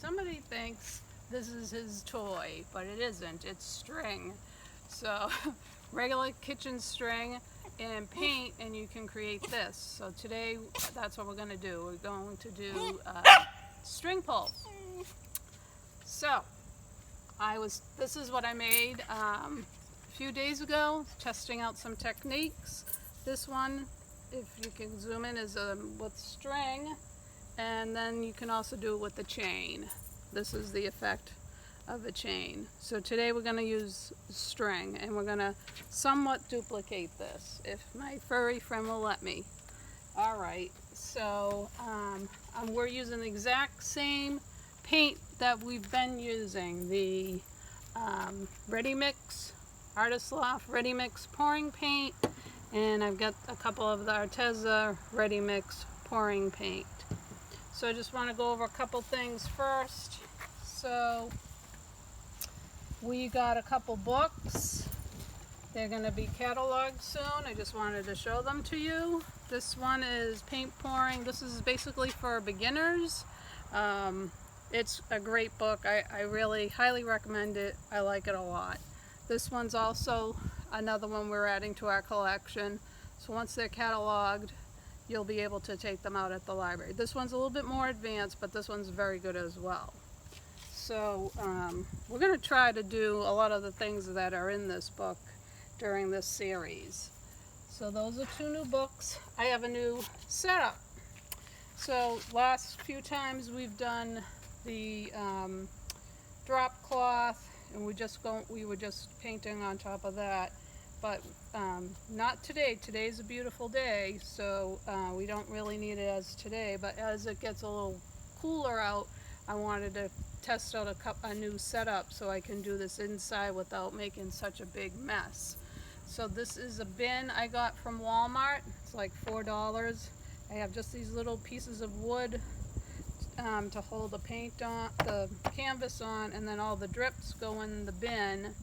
somebody thinks this is his toy, but it isn't. It's string. So regular kitchen string and paint, and you can create this. So today that's what we're going to do. We're going to do string pull. So this is what I made a few days ago, testing out some techniques. This one, if you can zoom in, is with string, and then you can also do it with the chain. This is the effect of a chain. So today we're going to use string, and we're going to somewhat duplicate this, if my furry friend will let me. Alright, so we're using the exact same paint that we've been using, the Ready Mix, Artist Loft Ready Mix pouring paint, and I've got a couple of the Arteza Ready Mix pouring paint. So I just want to go over a couple things first. So we got a couple books. They're going to be cataloged soon. I just wanted to show them to you. This one is paint pouring. This is basically for beginners. It's a great book. I really highly recommend it. I like it a lot. This one's also another one we're adding to our collection. So once they're cataloged, you'll be able to take them out at the library. This one's a little bit more advanced, but this one's very good as well. So we're going to try to do a lot of the things that are in this book during this series. So those are two new books. I have a new setup. So last few times we've done the drop cloth, and we were just painting on top of that. But not today. Today's a beautiful day, so we don't really need it as today. But as it gets a little cooler out, I wanted to test out a new setup so I can do this inside without making such a big mess. So this is a bin I got from Walmart. It's like $4. I have just these little pieces of wood to hold the paint on, the canvas on, and then all the drips go in the bin,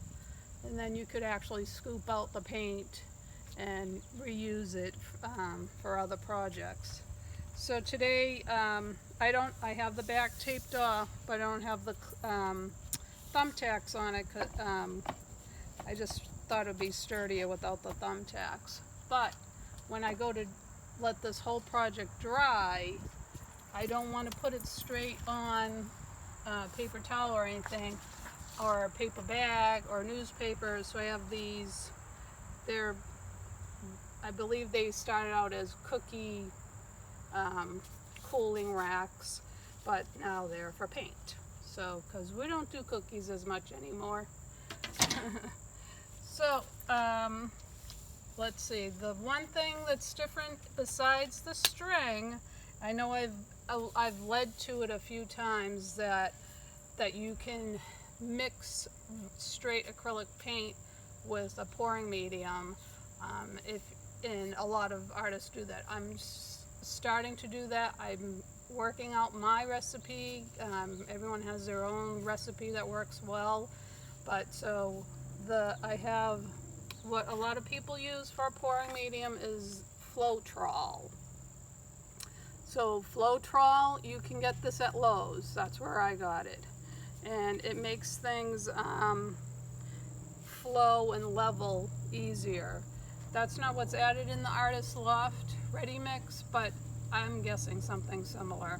and then you could actually scoop out the paint and reuse it for other projects. So today I have the back taped off, but I don't have the thumbtacks on it. I just thought it would be sturdier without the thumbtacks. But when I go to let this whole project dry, I don't want to put it straight on paper towel or anything, or a paper bag or newspaper. So I have these. I believe they started out as cookie cooling racks, but now they're for paint. So, because we don't do cookies as much anymore. So, let's see. The one thing that's different besides the string, I know I've led to it a few times, that you can mix straight acrylic paint with a pouring medium. And a lot of artists do that. I'm starting to do that. I'm working out my recipe. Everyone has their own recipe that works well, but so I have what a lot of people use for a pouring medium is Floetrol. So Floetrol, you can get this at Lowe's. That's where I got it, and it makes things flow and level easier. That's not what's added in the Artist Loft Ready Mix, but I'm guessing something similar.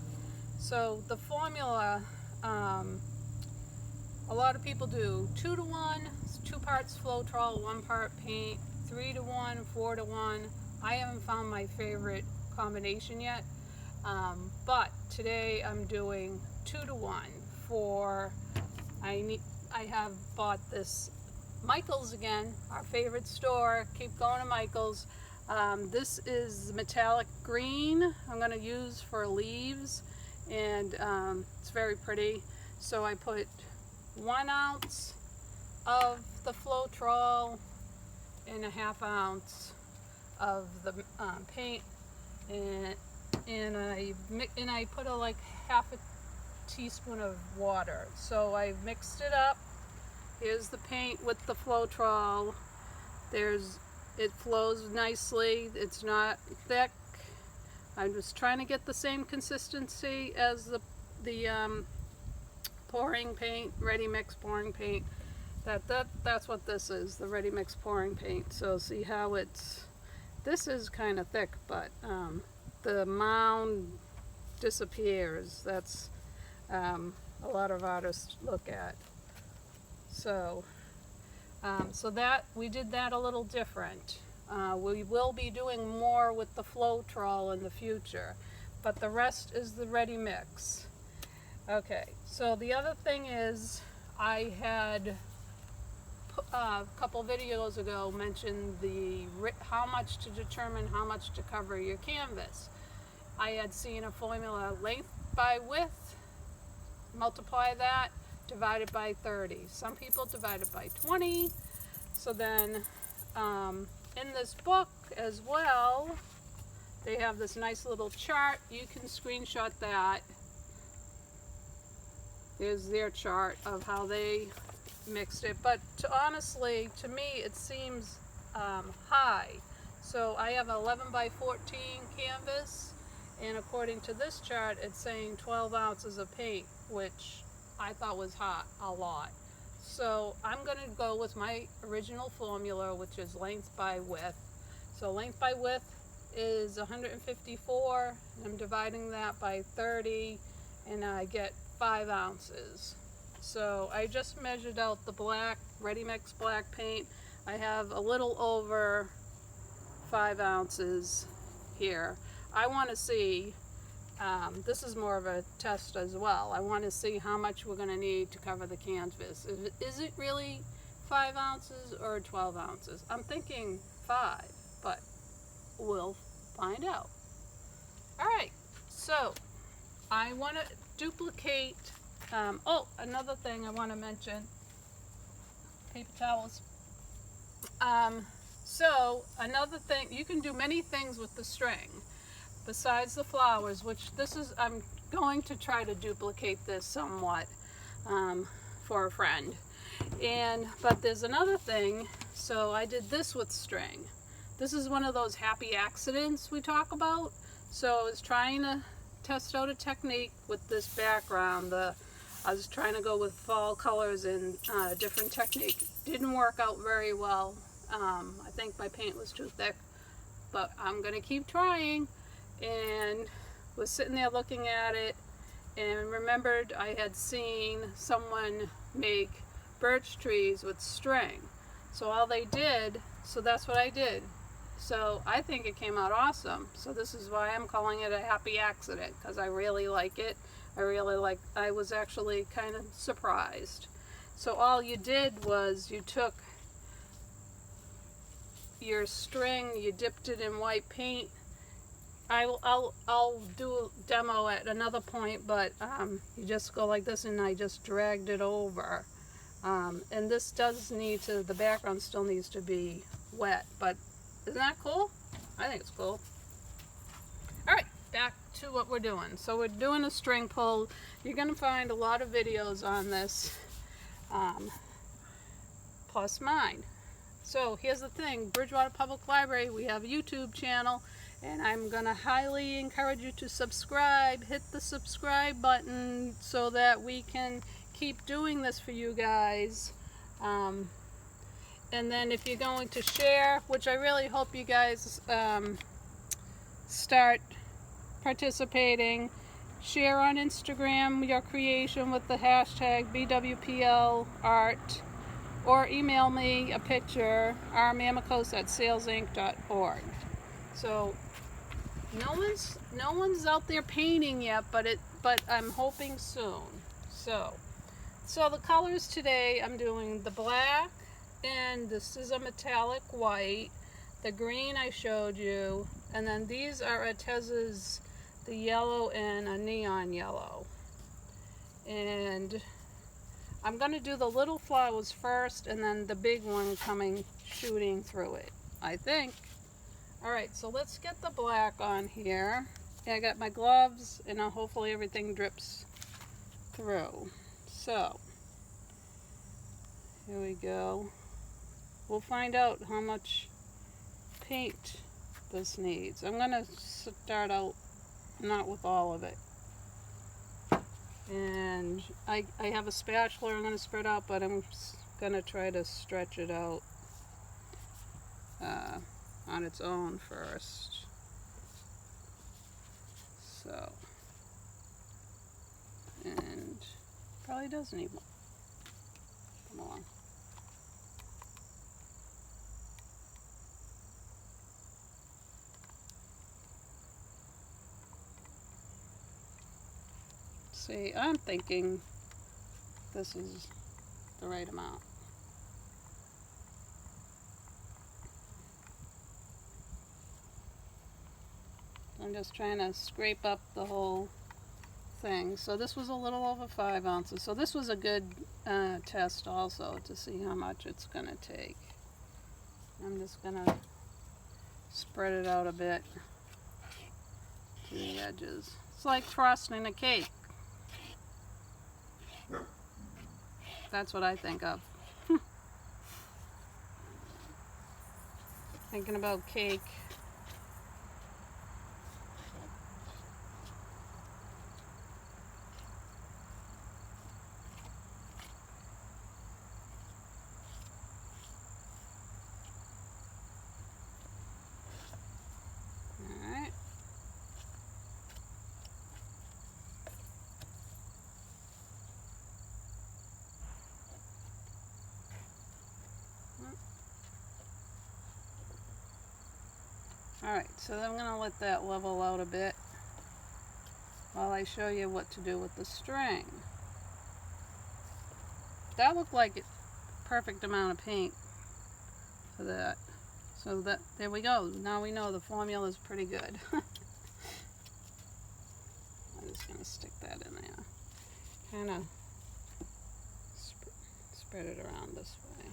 So the formula, a lot of people do 2-to-1, 2 parts Floetrol, 1 part paint, 3-to-1, 4-to-1. I haven't found my favorite combination yet, but today I'm doing 2-to-1 I have bought this Michael's again, our favorite store. Keep going to Michael's. This is metallic green I'm going to use for leaves, and it's very pretty. So I put 1 ounce of the Floetrol and a 1/2 ounce of the paint, and I put like 1/2 teaspoon of water. So I mixed it up. Here's the paint with the Floetrol. It flows nicely. It's not thick. I'm just trying to get the same consistency as the pouring paint, ready mix pouring paint. That's what this is, the ready mix pouring paint. So see how this is kind of thick, but the mound disappears. That's a lot of artists look at. So that we did that a little different. We will be doing more with the Floetrol in the future, but the rest is the ready mix. Okay, so the other thing is, I had a couple videos ago mentioned how much to determine how much to cover your canvas. I had seen a formula, length by width, multiply that, divided by 30. Some people divide it by 20. So then in this book as well, they have this nice little chart. You can screenshot that. There's their chart of how they mixed it. But honestly, to me, it seems high. So I have 11 by 14 canvas, and according to this chart, it's saying 12 ounces of paint, which I thought was a lot. So I'm going to go with my original formula, which is length by width. So length by width is 154. I'm dividing that by 30, and I get 5 ounces. So I just measured out the black, ready mix black paint. I have a little over 5 ounces here. I want to see, this is more of a test as well. I want to see how much we're going to need to cover the canvas. Is it really 5 ounces or 12 ounces? I'm thinking 5, but we'll find out. Alright, so I want to duplicate, another thing I want to mention, paper towels. So another thing, you can do many things with the string besides the flowers, which I'm going to try to duplicate this somewhat for a friend. But there's another thing. So I did this with string. This is one of those happy accidents we talk about. So I was trying to test out a technique with this background. I was trying to go with fall colors and different technique. Didn't work out very well. I think my paint was too thick, but I'm gonna keep trying. And was sitting there looking at it and remembered I had seen someone make birch trees with string. So all they did, so that's what I did. So I think it came out awesome. So this is why I'm calling it a happy accident, because I really like it. I was actually kind of surprised. So all you did was you took your string, you dipped it in white paint. I'll do a demo at another point, but you just go like this, and I just dragged it over. And this does need to, the background still needs to be wet, but isn't that cool? I think it's cool. Alright, back to what we're doing. So we're doing a string pull. You're going to find a lot of videos on this, plus mine. So here's the thing, Bridgewater Public Library, we have a YouTube channel, and I'm going to highly encourage you to subscribe. Hit the subscribe button so that we can keep doing this for you guys. And then if you're going to share, which I really hope you guys start participating, share on Instagram your creation with the hashtag BWPL art, or email me a picture, rmamikos@salesinc.org. So no one's out there painting yet, but I'm hoping soon. So the colors today, I'm doing the black, and this is a metallic white, the green I showed you, and then these are Arteza's, the yellow and a neon yellow. And I'm going to do the little flowers first, and then the big one shooting through it, I think. Alright, so let's get the black on here. I got my gloves, and hopefully everything drips through. So, here we go. We'll find out how much paint this needs. I'm going to start out not with all of it. And And I have a spatula I'm going to spread out, but I'm going to try to stretch it out on its own first. So, and probably does need more. Come along. See, I'm thinking this is the right amount. I'm just trying to scrape up the whole thing. So this was a little over 5 ounces. So this was a good test also to see how much it's going to take. I'm just going to spread it out a bit to the edges. It's like frosting a cake. That's what I think of. Thinking about cake. Alright. Alright, so I'm going to let that level out a bit while I show you what to do with the string. That looked like a perfect amount of paint for that. So that, there we go. Now we know the formula is pretty good. I'm just going to stick that in there. Kind of spread it around this way.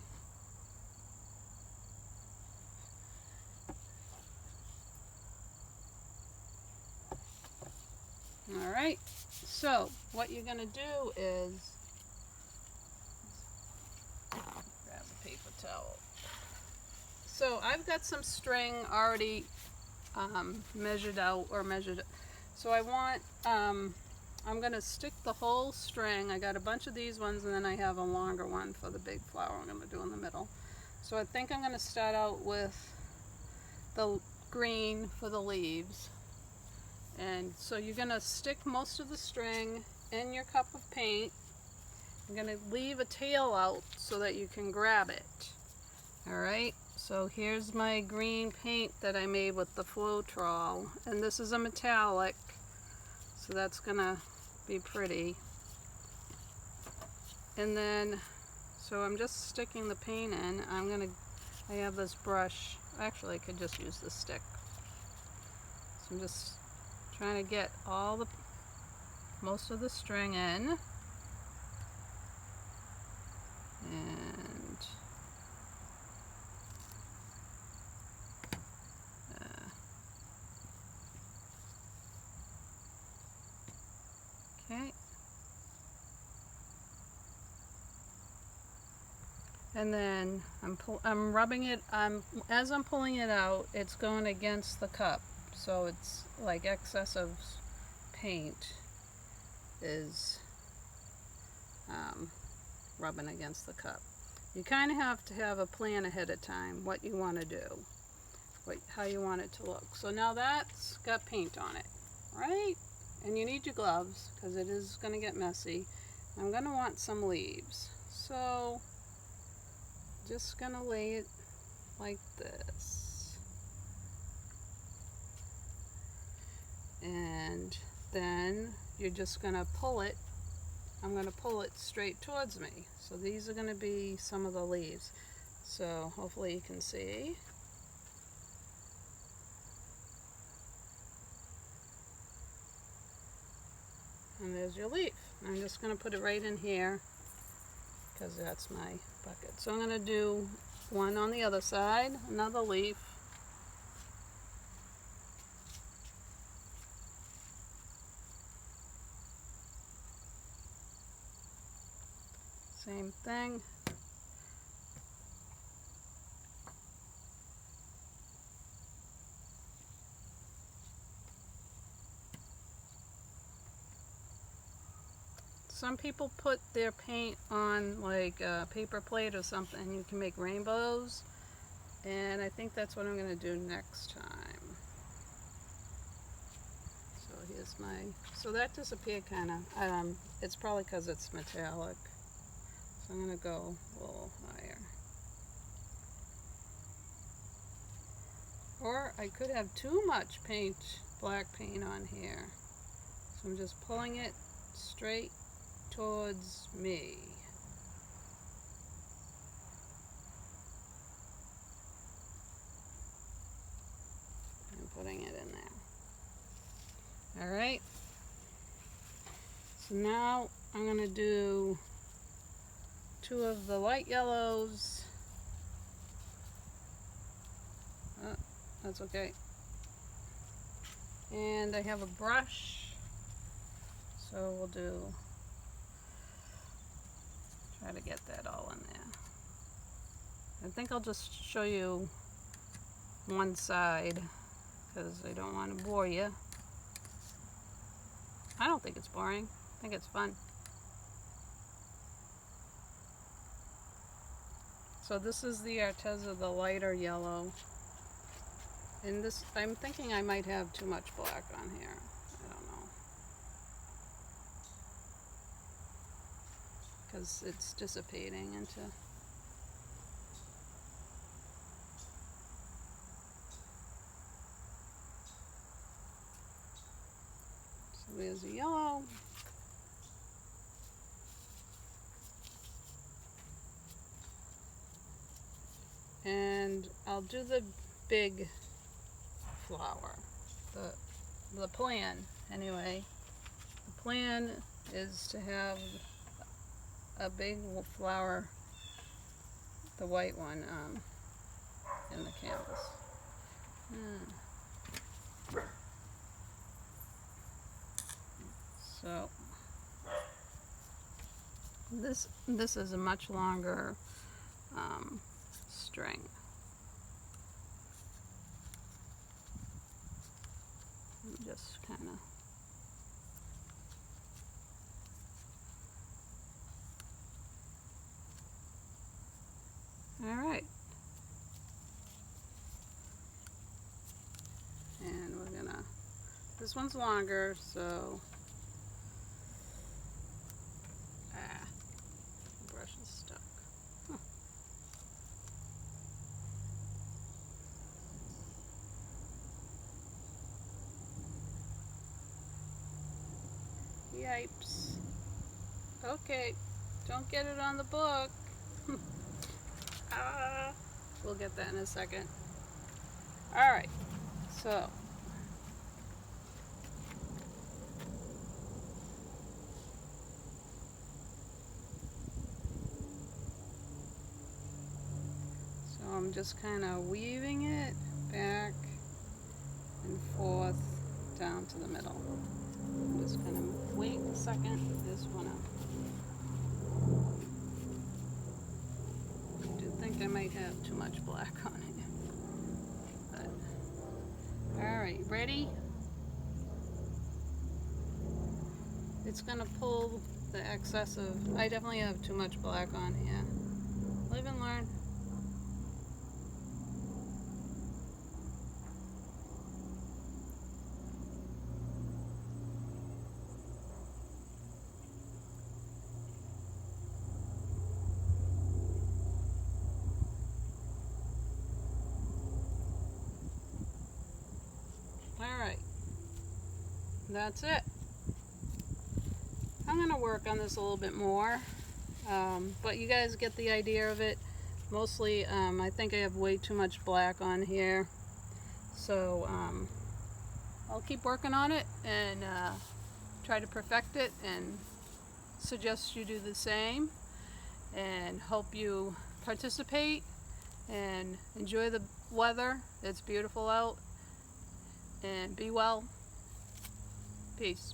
Alright, so what you're going to do is grab a paper towel. So I've got some string already measured out or measured. So I want, I'm going to stick the whole string. I got a bunch of these ones and then I have a longer one for the big flower I'm going to do in the middle. So I think I'm going to start out with the green for the leaves. And so you're going to stick most of the string in your cup of paint. I'm going to leave a tail out so that you can grab it. Alright, so here's my green paint that I made with the Floetrol. And this is a metallic, so that's going to be pretty. And then, so I'm just sticking the paint in. I have this brush. Actually, I could just use the stick. So I'm just trying to get most of the string in. And okay. And then I'm rubbing it, as I'm pulling it out, it's going against the cup. So it's like excess of paint is rubbing against the cup. You kind of have to have a plan ahead of time, what you want to do, how you want it to look. So now that's got paint on it, right? And you need your gloves because it is going to get messy. I'm going to want some leaves. So just going to lay it like this. And then you're just going to pull it. I'm going to pull it straight towards me. So these are going to be some of the leaves. So hopefully you can see. And there's your leaf. I'm just going to put it right in here because that's my bucket. So I'm going to do one on the other side, another leaf. Same thing. some people put their paint on like a paper plate or something. You can make rainbows, and I think that's what I'm going to do next time. So here's my, so that disappeared kind of, it's probably because it's metallic. So I'm going to go a little higher. Or I could have too much paint, black paint on here. So I'm just pulling it straight towards me. And putting it in there. Alright. So now I'm going to do 2 of the light yellows. Oh, that's okay. And I have a brush. So we'll try to get that all in there. I think I'll just show you one side because I don't want to bore you. I don't think it's boring. I think it's fun. So this is the Arteza, the lighter yellow. And this, I'm thinking I might have too much black on here. I don't know. Because it's dissipating into... So there's a yellow. And I'll do the big flower. The plan, anyway. The plan is to have a big flower, the white one, in the canvas. So this is a much longer string. Just kind of all right, and we're gonna, this one's longer, so the brush is stuck. Huh. Yipes. Okay, don't get it on the book. We'll get that in a second. Alright, so I'm just kind of weaving it back and forth down to the middle. I'm just kind of wait a second, this one up. I do think I might have too much black on it. But, alright, ready? It's going to pull the excess of, I definitely have too much black on here. Live and learn. Alright, that's it. I'm going to work on this a little bit more, but you guys get the idea of it. Mostly, I think I have way too much black on here, so I'll keep working on it and try to perfect it, and suggest you do the same, and hope you participate and enjoy the weather. It's beautiful out. And be well. Peace.